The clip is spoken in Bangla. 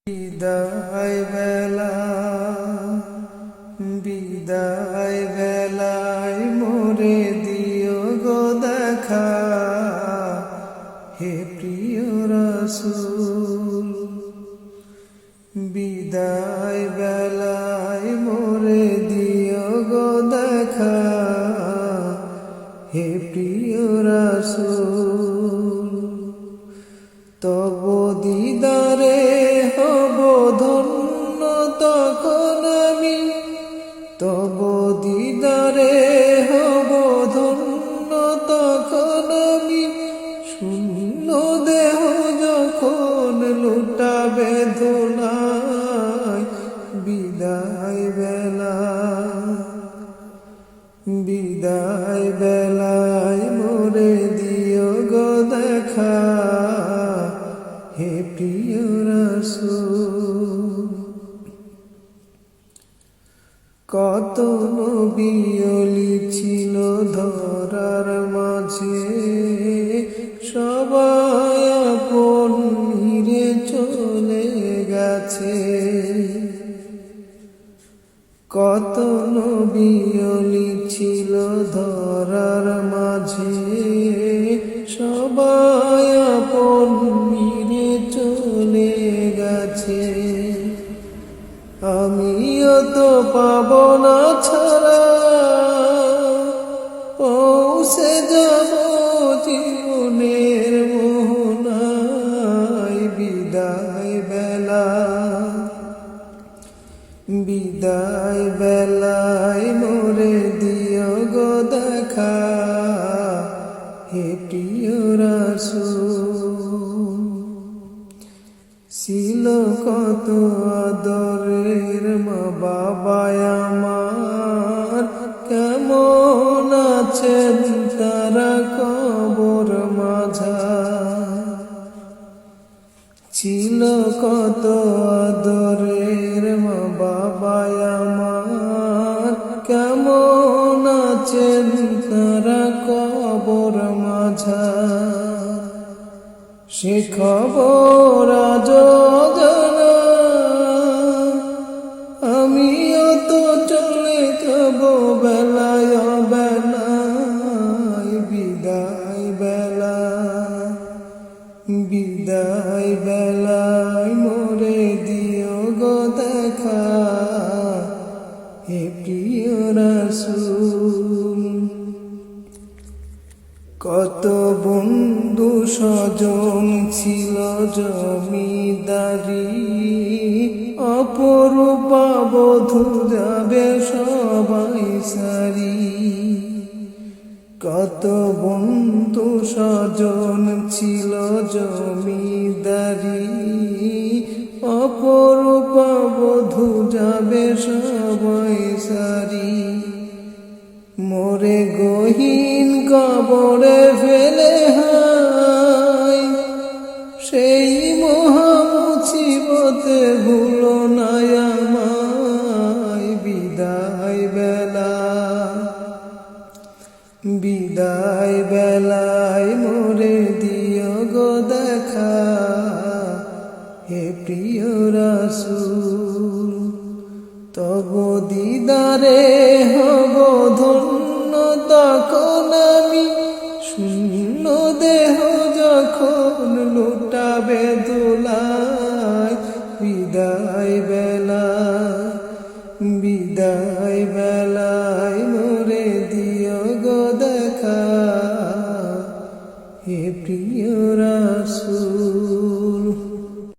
বিদায় বেলা বিদায় বেলায় মোরে দিও গো দেখা, হে প্রিয় রাসূল। বিদায় বেলায় মোরে দিও গো দেখা, হে প্রিয় রাসূল। তব দিদারে হব ধন্য তখন আমি, তব দিদারে হব ধন্য তখন আমি। শূন্য দেহ যখন লুটাবে ধুলায়, বিদায় বেলা বিদায় বেলায় মোরে দিও গো দেখা, হে প্রিয় রাসূল। কত নবী ওলি ছিল ধরার মাঝে, সবাই আপন নিরে চলে গেছে। কত নবী ওলি ছিল ধরার মাঝে, সবাই আপন নিরে চলে গেছে। আমিও তো পাব না ছাড়া, পৌঁছে যাব জীবনের মোহনায়। বিদায় বেলা বিদায় বেলায় মোরে দিও গো দেখা, হে প্রিয় রাসূল। ছিল কত আদরের মা বাবা আমার, কেমন আছেন তারা কবর মাঝার। ছিল কত আদরের মা বাবা আমার, কেমন আছেন তারা কবর মাঝার। সে খবর আজ জানা, আমিও তো চলে যাব বেলায় বেলায়। বিদায় বেলা বিদায় বেলায় মোরে দিও গো দেখা, হে প্রিয় রাসূল। কত বন্ধু স্বজন ছিল জমিদারি, অপরূপা বধূ যাবে সবাই সারি। কত বন্ধু স্বজন ছিল জমিদারি, অপরূপা বধূ যাবে সবাই সারি। মোরে গহীন কবরে ফেলে হায়, সেই মহা মুসিবতে ভুলো না আমায়। বিদায় বেলা বিদায় বেলায় মোরে দিও গো দেখা, হে প্রিয় রাসূল। তব দিদারে হব ধন্য তখন আমি, শূন্য দেহ যখন লুটাবে ধুলায়। বিদায় বেলা বিদায় বেলায় মোরে দিও গো দেখা, হে প্রিয় রাসূল।